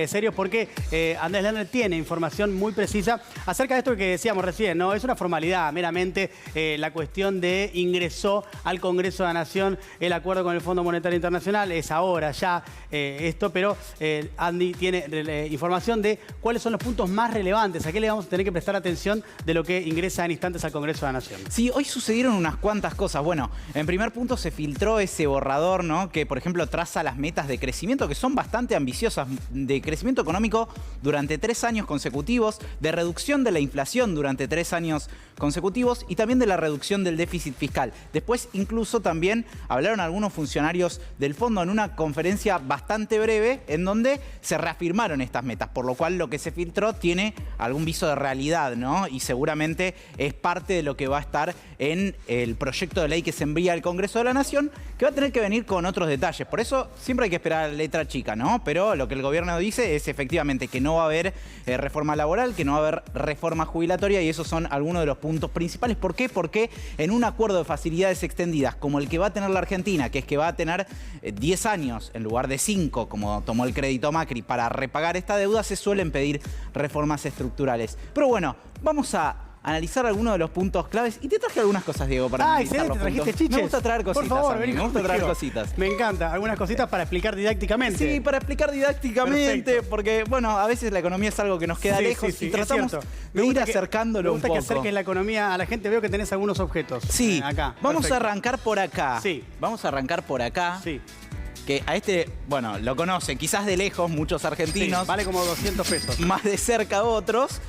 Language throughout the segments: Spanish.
Serios porque Andrés Lerner tiene información muy precisa acerca de esto que decíamos recién, ¿no? Es una formalidad, meramente la cuestión de ingresó al Congreso de la Nación el acuerdo con el Fondo Monetario Internacional, es ahora ya esto, pero Andy tiene información de cuáles son los puntos más relevantes, a qué le vamos a tener que prestar atención de lo que ingresa en instantes al Congreso de la Nación. Sí, hoy sucedieron unas cuantas cosas. Bueno, en primer punto se filtró ese borrador, ¿no? Que, por ejemplo, traza las metas de crecimiento que son bastante ambiciosas, de crecimiento económico durante 3 años consecutivos, de reducción de la inflación durante 3 años consecutivos y también de la reducción del déficit fiscal. Después, incluso también hablaron algunos funcionarios del fondo en una conferencia bastante breve en donde se reafirmaron estas metas, por lo cual lo que se filtró tiene algún viso de realidad, ¿no? Y seguramente es parte de lo que va a estar en el proyecto de ley que se envía al Congreso de la Nación, que va a tener que venir con otros detalles. Por eso siempre hay que esperar a la letra chica, ¿no? Pero lo que el gobierno dice es efectivamente que no va a haber reforma laboral, que no va a haber reforma jubilatoria, y esos son algunos de los puntos principales. ¿Por qué? Porque en un acuerdo de facilidades extendidas como el que va a tener la Argentina, que es que va a tener 10 años en lugar de 5, como tomó el crédito Macri, para repagar esta deuda, se suelen pedir reformas estructurales. Pero bueno, vamos a analizar algunos de los puntos claves. Y te traje algunas cosas, Diego, para analizar los puntos. Trajiste chiches. Me gusta traer cositas. Por favor, me gusta traer cositas. Me encanta. Algunas cositas para explicar didácticamente. Sí, para explicar didácticamente, perfecto. Porque, bueno, a veces la economía es algo que nos queda lejos y tratamos de ir acercándolo un poco. Me gusta que acerques la economía a la gente. Veo que tenés algunos objetos. Sí, acá. Vamos a arrancar por acá. Sí. Vamos a arrancar por acá. Sí. Que a este, bueno, lo conocen quizás de lejos muchos argentinos. Sí, vale como 200 pesos. Más de cerca otros.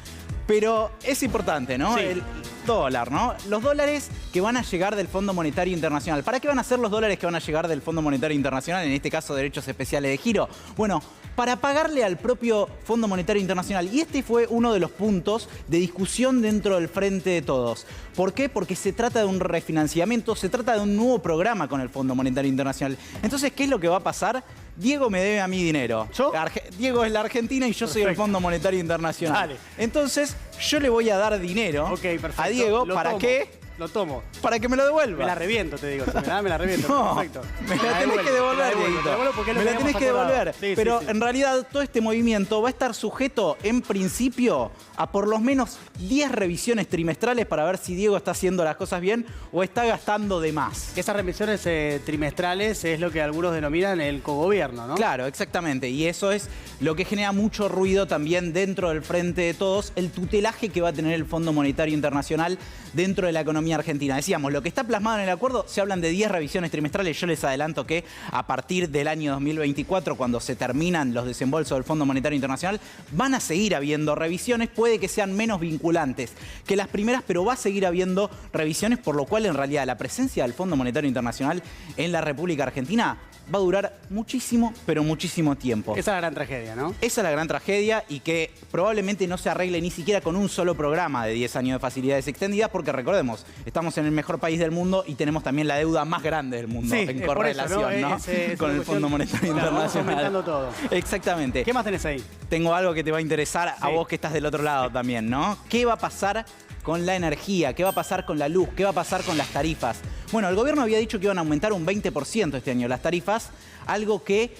Pero es importante, ¿no? Sí. El dólar, ¿no? Los dólares que van a llegar del Fondo Monetario Internacional. ¿Para qué van a ser los dólares que van a llegar del Fondo Monetario Internacional? En este caso, derechos especiales de giro. Bueno, para pagarle al propio Fondo Monetario Internacional. Y este fue uno de los puntos de discusión dentro del Frente de Todos. ¿Por qué? Porque se trata de un refinanciamiento, se trata de un nuevo programa con el Fondo Monetario Internacional. Entonces, ¿qué es lo que va a pasar? Diego me debe a mí dinero. ¿Yo? Diego es la Argentina y yo soy el Fondo Monetario Internacional. Dale. Entonces, yo le voy a dar dinero a Diego. ¿Para qué? Lo tomo. Para que me lo devuelva. Me la reviento, te digo. Si me la da, me la reviento. No, perfecto. me la tenés que devolver, Dieguito. Me la tenés que devolver. Sí, pero sí. En realidad todo este movimiento va a estar sujeto, en principio, a por lo menos 10 revisiones trimestrales para ver si Diego está haciendo las cosas bien o está gastando de más. Esas revisiones trimestrales es lo que algunos denominan el cogobierno, ¿no? Claro, exactamente. Y eso es lo que genera mucho ruido también dentro del Frente de Todos, el tutelaje que va a tener el Fondo Monetario Internacional dentro de la economía argentina. Decíamos, lo que está plasmado en el acuerdo, se hablan de 10 revisiones trimestrales. Yo les adelanto que a partir del año 2024, cuando se terminan los desembolsos del Fondo Monetario Internacional, van a seguir habiendo revisiones. Puede que sean menos vinculantes que las primeras, pero va a seguir habiendo revisiones, por lo cual en realidad la presencia del Fondo Monetario Internacional en la República Argentina va a durar muchísimo, pero muchísimo tiempo. Esa es la gran tragedia, ¿no? Esa es la gran tragedia, y que probablemente no se arregle ni siquiera con un solo programa de 10 años de facilidades extendidas, porque recordemos, estamos en el mejor país del mundo y tenemos también la deuda más grande del mundo, en correlación, ¿no? Con el Fondo Monetario Internacional. Aumentando todo. Exactamente. ¿Qué más tenés ahí? Tengo algo que te va a interesar a vos que estás del otro lado también, ¿no? ¿Qué va a pasar con la energía? ¿Qué va a pasar con la luz? ¿Qué va a pasar con las tarifas? Bueno, el gobierno había dicho que iban a aumentar un 20% este año las tarifas, algo que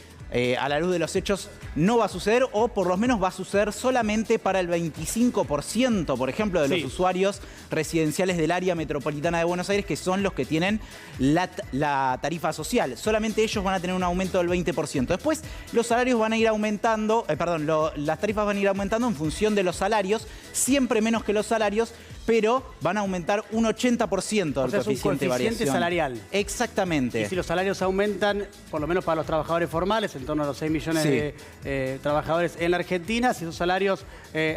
a la luz de los hechos no va a suceder, o por lo menos va a suceder solamente para el 25%, por ejemplo, de los usuarios residenciales del área metropolitana de Buenos Aires, que son los que tienen la tarifa social. Solamente ellos van a tener un aumento del 20%. Después los salarios van a ir aumentando, las tarifas van a ir aumentando en función de los salarios, siempre menos que los salarios, pero van a aumentar un 80% del coeficiente de variación salarial. Exactamente. Y si los salarios aumentan, por lo menos para los trabajadores formales, en torno a los 6 millones de trabajadores en la Argentina, si esos salarios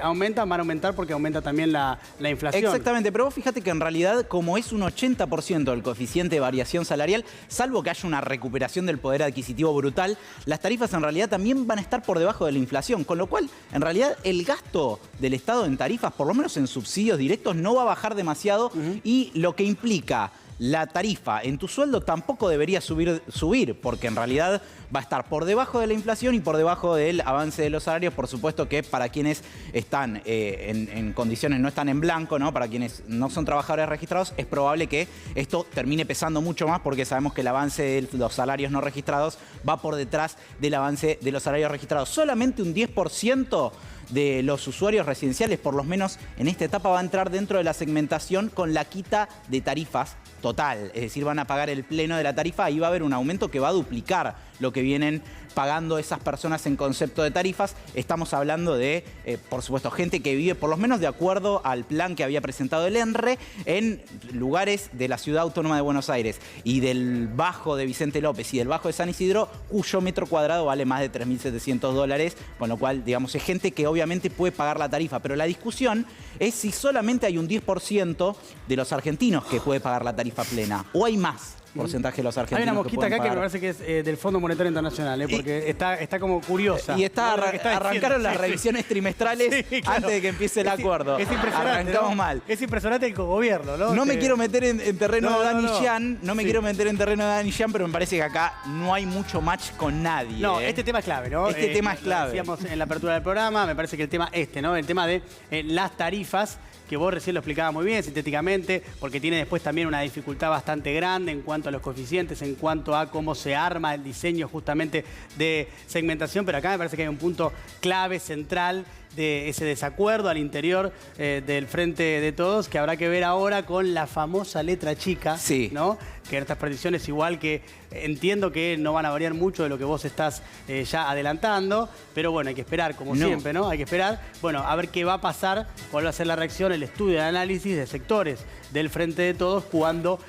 aumentan, van a aumentar porque aumenta también la inflación. Exactamente, pero vos fíjate que en realidad, como es un 80% del coeficiente de variación salarial, salvo que haya una recuperación del poder adquisitivo brutal, las tarifas en realidad también van a estar por debajo de la inflación, con lo cual, en realidad, el gasto del Estado en tarifas, por lo menos en subsidios directos, no va a bajar demasiado, y lo que implica la tarifa en tu sueldo tampoco debería subir, porque en realidad va a estar por debajo de la inflación y por debajo del avance de los salarios. Por supuesto que para quienes están en condiciones, no están en blanco, ¿no? Para quienes no son trabajadores registrados, es probable que esto termine pesando mucho más porque sabemos que el avance de los salarios no registrados va por detrás del avance de los salarios registrados. Solamente un 10% de los usuarios residenciales, por lo menos en esta etapa, va a entrar dentro de la segmentación con la quita de tarifas total. Es decir, van a pagar el pleno de la tarifa y va a haber un aumento que va a duplicar lo que vienen pagando esas personas en concepto de tarifas. Estamos hablando de, por supuesto, gente que vive, por lo menos de acuerdo al plan que había presentado el ENRE, en lugares de la Ciudad Autónoma de Buenos Aires y del Bajo de Vicente López y del Bajo de San Isidro, cuyo metro cuadrado vale más de $3.700, con lo cual, digamos, es gente que obviamente puede pagar la tarifa. Pero la discusión es si solamente hay un 10% de los argentinos que puede pagar la tarifa plena, o hay más porcentaje de los argentinos. Hay una mosquita acá pagar. que me parece que es del Fondo Monetario Internacional, porque está como curiosa. Y arrancaron las revisiones trimestrales antes de que empiece el acuerdo. Es impresionante. Arrancamos mal. Es impresionante el cogobierno, ¿no? No me quiero meter en terreno de Dani Jean, Sí. quiero meter en terreno de Dani Jean, pero me parece que acá no hay mucho match con nadie. No, este tema es clave, ¿no? Este tema es clave. Lo decíamos en la apertura del programa, me parece que el tema ¿no? El tema de las tarifas, que vos recién lo explicabas muy bien, sintéticamente, porque tiene después también una dificultad bastante grande en cuanto a los coeficientes, en cuanto a cómo se arma el diseño justamente de segmentación, pero acá me parece que hay un punto clave, central, de ese desacuerdo al interior del Frente de Todos, que habrá que ver ahora con la famosa letra chica, sí, ¿no? Que estas predicciones igual que entiendo que no van a variar mucho de lo que vos estás ya adelantando, pero bueno, hay que esperar, como siempre, ¿no? Hay que esperar, bueno, a ver qué va a pasar, cuál va a ser la reacción, el estudio, el análisis de sectores del Frente de Todos cuando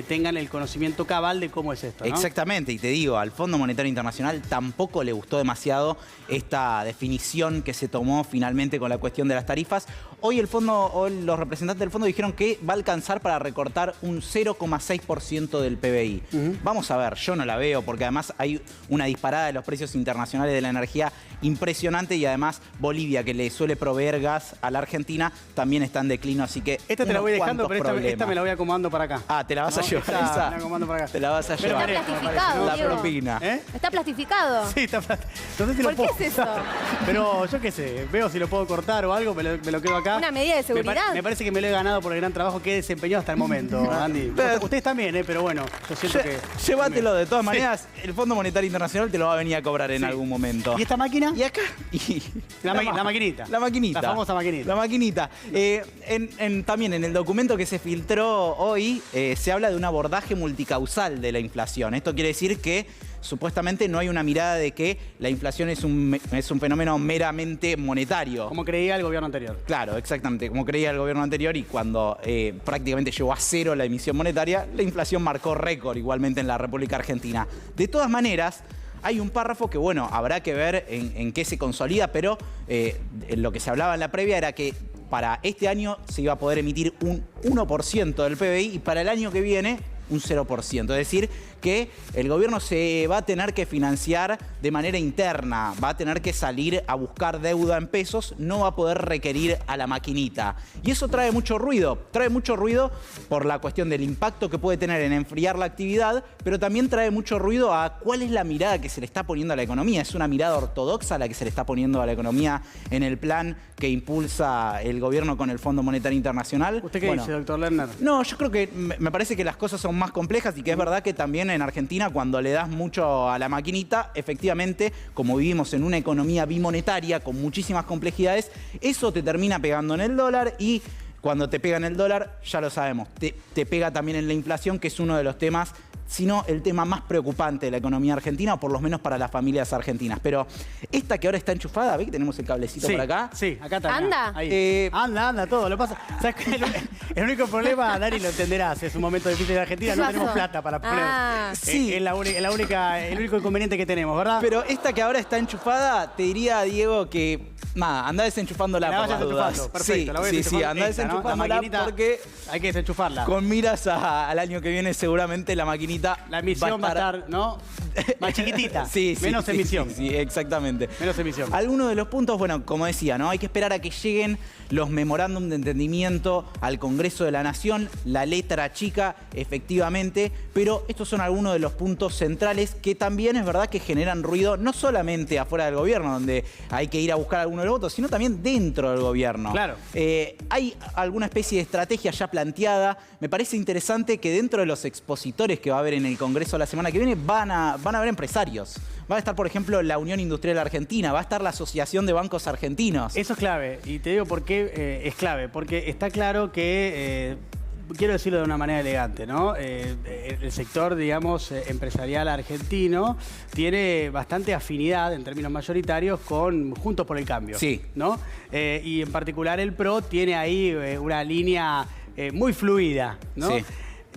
tengan el conocimiento cabal de cómo es esto, ¿no? Exactamente, y te digo, al Fondo Monetario Internacional tampoco le gustó demasiado esta definición que se tomó finalmente con la cuestión de las tarifas. Hoy los representantes del fondo dijeron que va a alcanzar para recortar un 0,6% del PBI. Vamos a ver, yo no la veo porque además hay una disparada de los precios internacionales de la energía impresionante y además Bolivia, que le suele proveer gas a la Argentina, también está en declino, así que esta te la voy dejando, pero esta me la voy acomodando para acá. Ah, te la vas a llevar esta esa. me la acomodo para acá. Te la vas a llevar. Está plastificado, La Diego. propina. Está plastificado. Sí, está plastificado. No sé si ¿Por lo puedo qué es eso? Pero yo qué sé, veo si lo puedo cortar o algo, me lo quedo acá. Una medida de seguridad. Me parece que me lo he ganado por el gran trabajo que he desempeñado hasta el momento, Andy. Ustedes también, pero bueno, yo siento que... Llévatelo, de todas maneras, el Fondo Monetario Internacional te lo va a venir a cobrar en algún momento. ¿Y esta máquina? Y acá. La maquinita. La maquinita. La famosa maquinita. La maquinita. También en el documento que se filtró hoy se habla de un abordaje multicausal de la inflación. Esto quiere decir que supuestamente no hay una mirada de que la inflación es un fenómeno meramente monetario. Como creía el gobierno anterior. Claro, exactamente, como creía el gobierno anterior, y cuando prácticamente llegó a cero la emisión monetaria, la inflación marcó récord igualmente en la República Argentina. De todas maneras, hay un párrafo que, bueno, habrá que ver en qué se consolida, pero lo que se hablaba en la previa era que para este año se iba a poder emitir un 1% del PBI y para el año que viene un 0%. Es decir, que el gobierno se va a tener que financiar de manera interna, va a tener que salir a buscar deuda en pesos, no va a poder requerir a la maquinita. Y eso trae mucho ruido por la cuestión del impacto que puede tener en enfriar la actividad, pero también trae mucho ruido a cuál es la mirada que se le está poniendo a la economía. ¿Es una mirada ortodoxa la que se le está poniendo a la economía en el plan que impulsa el gobierno con el Fondo Monetario Internacional? ¿Usted qué dice, doctor Lerner? No, yo creo que me parece que las cosas son más complejas y que es verdad que también en Argentina, cuando le das mucho a la maquinita, efectivamente, como vivimos en una economía bimonetaria con muchísimas complejidades, eso te termina pegando en el dólar y cuando te pega en el dólar, ya lo sabemos, te pega también en la inflación, que es uno de los temas, sino el tema más preocupante de la economía argentina, o por lo menos para las familias argentinas. Pero esta que ahora está enchufada, ¿ve que tenemos el cablecito por acá? Sí, acá está. ¿Anda? Ahí. Anda, todo. Lo pasa. ¿Sabes qué? El único problema, Dani, lo entenderás, es un momento difícil de Argentina, no tenemos plata para poner. Sí. Es el único inconveniente que tenemos, ¿verdad? Pero esta que ahora está enchufada, te diría, Diego, que Nada, andá desenchufándola La por vayas las dudas. enchufando, perfecto, la voy Sí, desenchufando. andá Esta, ¿no? desenchufándola La maquinita, porque hay que desenchufarla. con miras al año que viene seguramente la maquinita La emisión va a estar, ¿no? Más chiquitita. Sí, sí, menos sí, emisión. Sí, exactamente. Menos emisión. Algunos de los puntos, bueno, como decía, ¿no? Hay que esperar a que lleguen los memorándum de entendimiento al Congreso de la Nación, la letra chica, efectivamente, pero estos son algunos de los puntos centrales que también es verdad que generan ruido, no solamente afuera del gobierno, donde hay que ir a buscar algunos de los votos, sino también dentro del gobierno. Claro. Hay alguna especie de estrategia ya planteada. Me parece interesante que dentro de los expositores que va a haber en el Congreso la semana que viene van a haber empresarios. Va a estar, por ejemplo, la Unión Industrial Argentina, va a estar la Asociación de Bancos Argentinos. Eso es clave, y te digo por qué es clave, porque está claro que, quiero decirlo de una manera elegante, ¿no? El sector, digamos, empresarial argentino tiene bastante afinidad, en términos mayoritarios, con Juntos por el Cambio. Sí. ¿No? Y en particular el PRO tiene ahí una línea muy fluida, ¿no? Sí.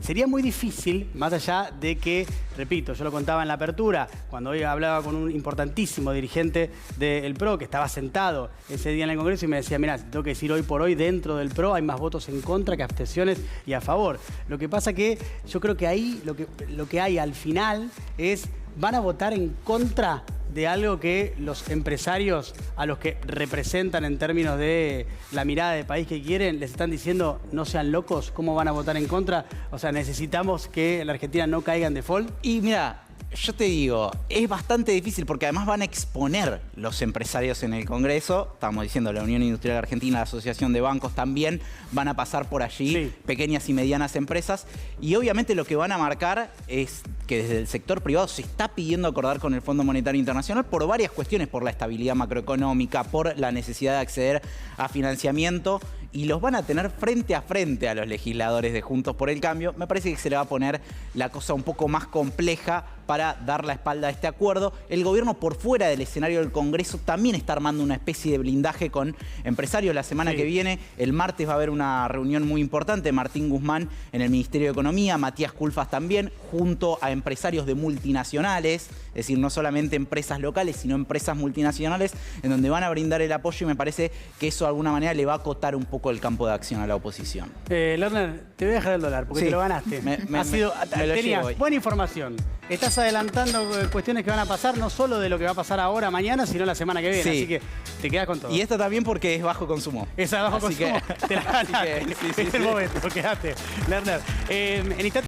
Sería muy difícil, más allá de que, repito, yo lo contaba en la apertura, cuando hoy hablaba con un importantísimo dirigente del PRO que estaba sentado ese día en el Congreso y me decía, mirá, tengo que decir hoy por hoy, dentro del PRO hay más votos en contra que abstenciones y a favor. Lo que pasa que yo creo que ahí lo que hay al final es, van a votar en contra de algo que los empresarios a los que representan en términos de la mirada de país que quieren, les están diciendo no sean locos, ¿cómo van a votar en contra? O sea, necesitamos que la Argentina no caiga en default. Y mira, yo te digo, es bastante difícil porque además van a exponer los empresarios en el Congreso. Estamos diciendo, la Unión Industrial Argentina, la Asociación de Bancos también van a pasar por allí, Sí. pequeñas y medianas empresas. Y obviamente lo que van a marcar es que desde el sector privado se está pidiendo acordar con el Fondo Monetario Internacional por varias cuestiones, por la estabilidad macroeconómica, por la necesidad de acceder a financiamiento. Y los van a tener frente a frente a los legisladores de Juntos por el Cambio. Me parece que se le va a poner la cosa un poco más compleja para dar la espalda a este acuerdo. El gobierno por fuera del escenario del Congreso también está armando una especie de blindaje con empresarios. La semana que viene, el martes, va a haber una reunión muy importante. Martín Guzmán en el Ministerio de Economía, Matías Culfas también, junto a empresarios de multinacionales, es decir, no solamente empresas locales, sino empresas multinacionales, en donde van a brindar el apoyo y me parece que eso de alguna manera le va a acotar un poco el campo de acción a la oposición. Lerner, te voy a dejar el dólar porque Sí. te lo ganaste. Me lo Tenías llevo hoy. buena información. Estás adelantando cuestiones que van a pasar, no solo de lo que va a pasar ahora, mañana, sino la semana que viene. Sí. Así que te quedas con todo. Y esto también porque es bajo consumo. Esa de bajo Así consumo, que- te la así ganaste. que, sí, Es el momento, quedaste. Lerner, en instante